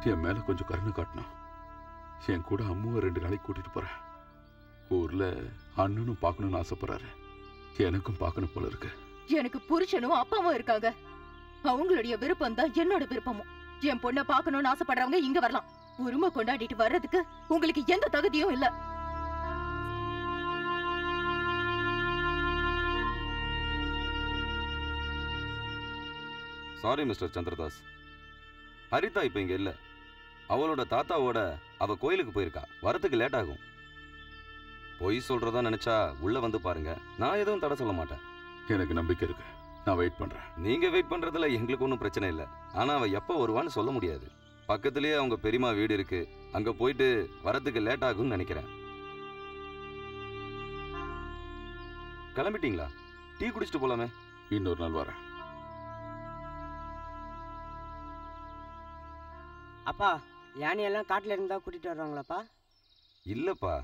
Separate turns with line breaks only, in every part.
என் மேல கொஞ்சம் கருணை காட்டணும். என் கூட அம்முவை 2 நாளைக்கு கூட்டிட்டு போறேன். ஊர்ல அண்ணனும் பார்க்கணும்னு ஆசைப்படுறாரு. எனக்கும் பார்க்கணும் போல இருக்கு.
எனக்கு புருஷனும் அப்பாவும் இருக்காங்க. அவங்களுடைய விருப்பம் தான் என்னோட விருப்பமும். என் பொண்ணை பார்க்கணும்னு ஆசைப்படுறவங்க இங்க வரலாம். உரிமை கொண்டாடிட்டு வர்றதுக்கு உங்களுக்கு எந்த தகுதியும் இல்ல.
சாரி மிஸ்டர் சந்திரதாஸ், ஹரிதா இப்ப இங்க இல்ல. அவளோட தாத்தாவோட அவ கோயிலுக்கு போயிருக்கா. வரத்துக்கு லேட் ஆகும். பொய் சொல்றதா நினைச்சா உள்ள வந்து பாருங்க. நான் எதுவும் தடை சொல்ல மாட்டேன்.
எனக்கு நம்பிக்கை இருக்கு. நான் வெயிட் பண்றேன்.
நீங்க வெயிட் பண்றதுல எங்களுக்கு ஒன்றும் பிரச்சனை இல்லை. ஆனா அவ எப்ப வருவான்னு சொல்ல முடியாது. பக்கத்திலேயே அவங்க பெரியம்மா வீடு இருக்கு. அங்க போயிட்டு வரத்துக்கு லேட் ஆகும்னு நினைக்கிறேன். கிளம்பிட்டீங்களா? டீ குடிச்சிட்டு போலாமே.
இன்னொரு நாள் வரேன்.
அப்பா, யானையெல்லாம் காட்டுல இருந்தா கூட்டிட்டு வருவாங்களாப்பா?
இல்லப்பா,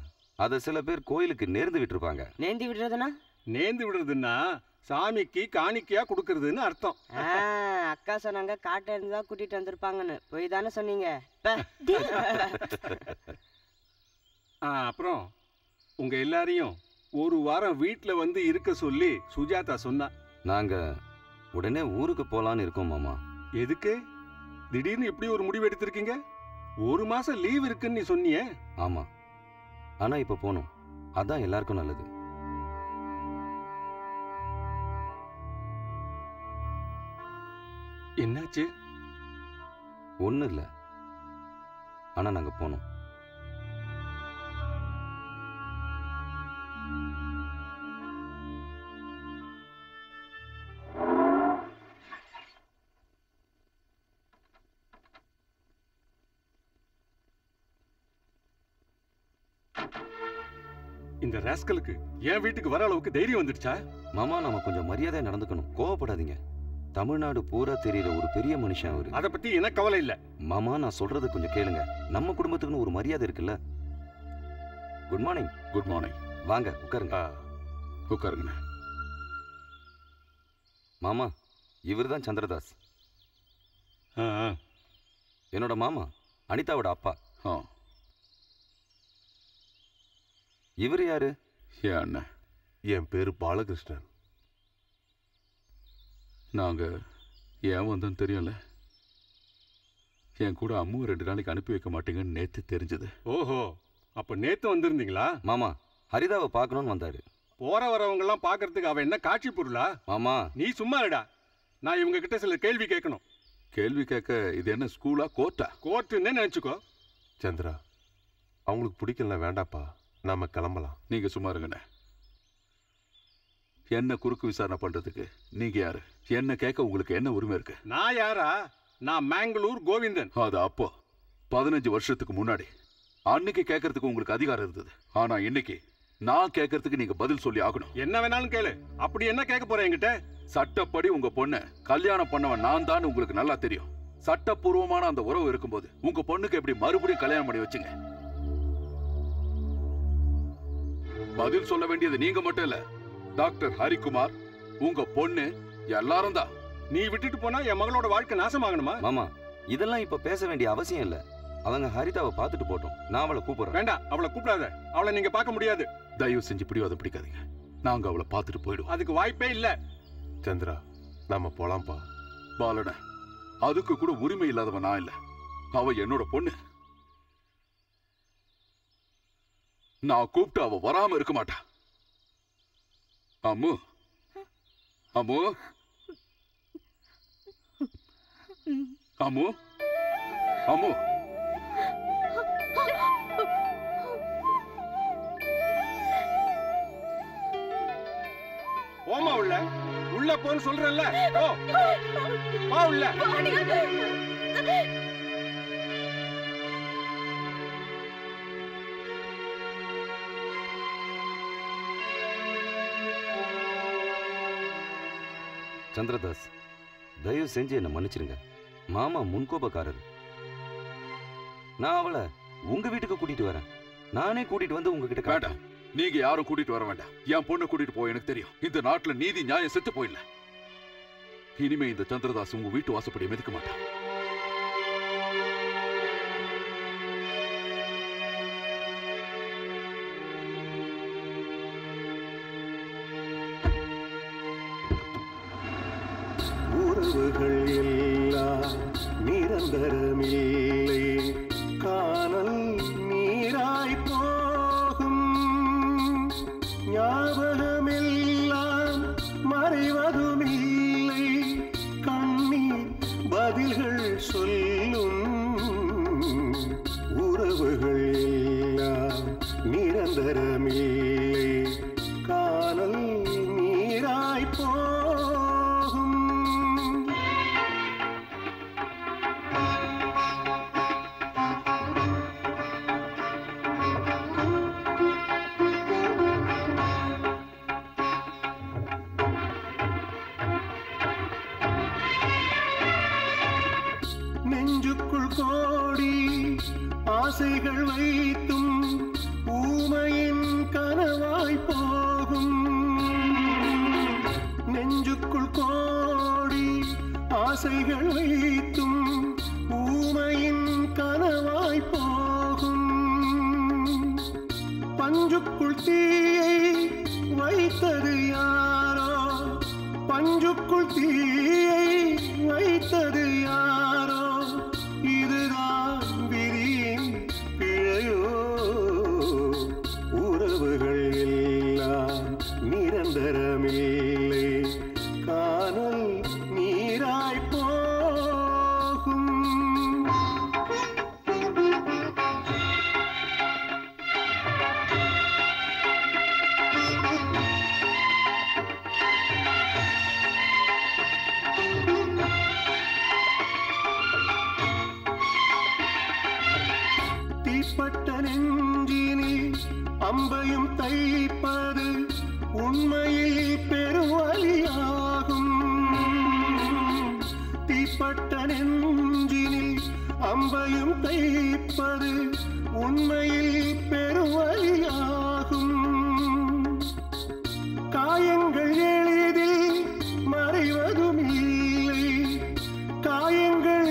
அத சில பேர் கோயிலுக்கு நேர்ந்து விட்டுருப்பாங்க.
நேந்தி விடுறதுன்னா?
நேர்ந்து விடுறதுன்னா சாமிக்கு காணிக்கையா கொடுக்கறதுன்னு அர்த்தம்.
அக்கா சொன்னாங்க காட்டுல இருந்தா கூட்டிட்டு வந்திருப்பாங்கன்னு. போய் தானே சொன்னீங்க.
அப்புறம் உங்க எல்லாரையும் ஒரு வாரம் வீட்டுல வந்து இருக்க சொல்லி சுஜாதா சொன்னா.
நாங்க உடனே ஊருக்கு போலான்னு இருக்கோம் மாமா.
எதுக்கு திடீர்னு இப்படி ஒரு முடிவு எடுத்திருக்கீங்க? 1 மாசம் லீவ் இருக்குன்னு நீ சொன்னியே.
ஆமா, ஆனா இப்ப போகணும். அதான் எல்லாருக்கும் நல்லது.
என்னாச்சு?
ஒன்றும் இல்லை, ஆனால் நாங்கள் போனோம்.
இந்த ராஸ்கலுக்கு என் வீட்டுக்கு வர அளவுக்கு தைரியம் வந்துடுச்சா?
மாமா, நம்ம கொஞ்சம் மரியாதையா நடந்துக்கணும். கோவப்படாதீங்க. தமிழ்நாடு பூரா தெரியுற ஒரு பெரிய மனுஷன் அவரு.
அத பத்தி எனக்கு கவலை இல்ல.
மாமா, நான் சொல்றது கொஞ்சம் கேளுங்க. நம்ம குடும்பத்துக்குன்னு ஒரு மரியாதை இருக்குல்ல. Good morning.
Good morning.
வாங்க உட்காருங்க.
உட்காருங்க.
மாமா, இவர் தான் சந்திரதாஸ். என்னோட மாமா, அனிதாவோட அப்பா. இவர் யாரு?
என் அண்ணன்.
என் பேரு பாலகிருஷ்ணன்.
நாங்க ஏன் வந்தோன்னு தெரியல. என் கூட அம்முவை 2 நாளைக்கு அனுப்பி வைக்க மாட்டீங்கன்னு நேத்து தெரிஞ்சது.
ஓஹோ, அப்ப நேத்து வந்திருந்தீங்களா?
மாமா, ஹரிதாவை பார்க்கணும்னு வந்தாரு.
போற வரவங்க எல்லாம் பாக்குறதுக்கு அவ என்ன காட்சி பொருளா?
மாமா,
நீ சும்மா இருடா. நான் இவங்க கிட்ட சில கேள்வி கேட்கணும்.
கேள்வி கேட்க இது என்ன ஸ்கூலா கோர்ட்டா?
கோர்ட்டுன்னு நினைச்சுக்கோ.
சந்திரா, அவங்களுக்கு பிடிக்கல, வேண்டாப்பா, நாம கிளம்பலாம்.
நீங்க சும்மா இருங்கண்ணே. என்ன குறுக்கு விசாரணை பண்றதுக்கு நீங்க யாரு? என்ன கேட்க உங்களுக்கு என்ன உரிமை இருக்கு?
நான் யாரா? நான் மேங்களூர் கோவிந்தன்.
அது அப்போ 15 வருஷத்துக்கு முன்னாடி. அன்னைக்கு கேட்கறதுக்கு உங்களுக்கு அதிகாரம் இருந்தது. ஆனா இன்னைக்கு நான் கேட்கறதுக்கு நீங்க பதில் சொல்லி ஆகணும்.
என்ன வேணாலும் கேளு. அப்படி என்ன கேட்க போறேன் என்கிட்ட?
சட்டப்படி உங்க பொண்ணை கல்யாணம் பண்ணவன் நான் தான் உங்களுக்கு நல்லா தெரியும். சட்டப்பூர்வமான அந்த உறவு இருக்கும்போது உங்க பொண்ணுக்கு எப்படி மறுபடியும் கல்யாணம் பண்ணி வச்சுங்க? பதில் சொல்ல வேண்டியது நீங்க மட்டும் இல்ல, டாக்டர் ஹரிகுமார், உங்க பொண்ணு, எல்லாரும் தான்.
நீ விட்டுட்டு போனா என் மகளோட வாழ்க்கை நாசமாகணுமா?
மாமா, இதெல்லாம் இப்ப பேச வேண்டிய அவசியம் இல்ல. அவங்க ஹரிதாவை பார்த்துட்டு போட்டோம். நான் அவளை கூப்பிடுறேன்.
வேண்டாம், அவளை கூப்பிடாத. அவளை நீங்க பார்க்க முடியாது.
தயவு செஞ்சு பிடிவாதம் பிடிக்காதீங்க. நாங்க அவளை பார்த்துட்டு போயிடுவோம்.
அதுக்கு வாய்ப்பே இல்ல.
சந்திரா, நாம போலாம்பா.
பாலன, அதுக்கு கூட உரிமை இல்லாதவன் நான் இல்ல. அவ என்னோட பொண்ணு. நான் கூப்பிட்டு அவ வராம இருக்க மாட்டா. அம்மு, அம்மு, அம்மு, அம்மு.
போமா உள்ள. உள்ள போன்னு சொல்றேன்ல. ஓ, போ உள்ள.
சந்திரதாஸ், தயவு செஞ்சு என்ன மன்னிச்சிருங்க. மாமா முன்கோபக்காரர். நான் அவளை உங்க வீட்டுக்கு கூட்டிட்டு வரேன். நானே கூட்டிட்டு வந்து உங்ககிட்ட
வேண்டாம். நீங்க யாரும் கூட்டிட்டு வர வேண்டாம். என் பொண்ணு கூட்டிட்டு போய் எனக்கு தெரியும். இந்த நாட்டுல நீதி நியாயம் செத்து போயிடல. இனிமே இந்த சந்திரதாஸ் உங்க வீட்டு வாசப்படி மிதிக்க மாட்டான்.
உறவுகள் எல்லாம் நிரந்தரமில்லை, காணல் நீராய் போகும். ஞாபகமெல்லாம் மறைவதுமில்லை, கண்ணீர் பதில்கள் சொல்லும். உறவுகள் எல்லாம் நிரந்தரமில்லை, காணல் நீராய் போகும். நெஞ்சுக்குள் கோடி ஆசைகள் வைத்தும் ஊமையின் கனவாய் போகும். நெஞ்சுக்குள் கோடி ஆசைகள் வைத்தும் ஊமையின் கனவாய் போகும். பஞ்சுக்குள் தீயை வைத்தது யாரோ, பஞ்சுக்குள் தீயை வைத்தது யாரோ, இதுதான் விதியின் பிழையோ. உறவுகள் எல்லாம் நிரந்தரமில்லை, காணல் நீராய் போகும். தீப்பட்ட நெஞ்சினில் அம்பையும் தைப்பது உண்மையில் பெருவலியாகும். தீப்பட்ட நெஞ்சினில் அம்பையும் தைப்பது உண்மையில் பெருவலியாகும். காயங்கள் எளிதில் மறைவதுமில்லை, காயங்கள்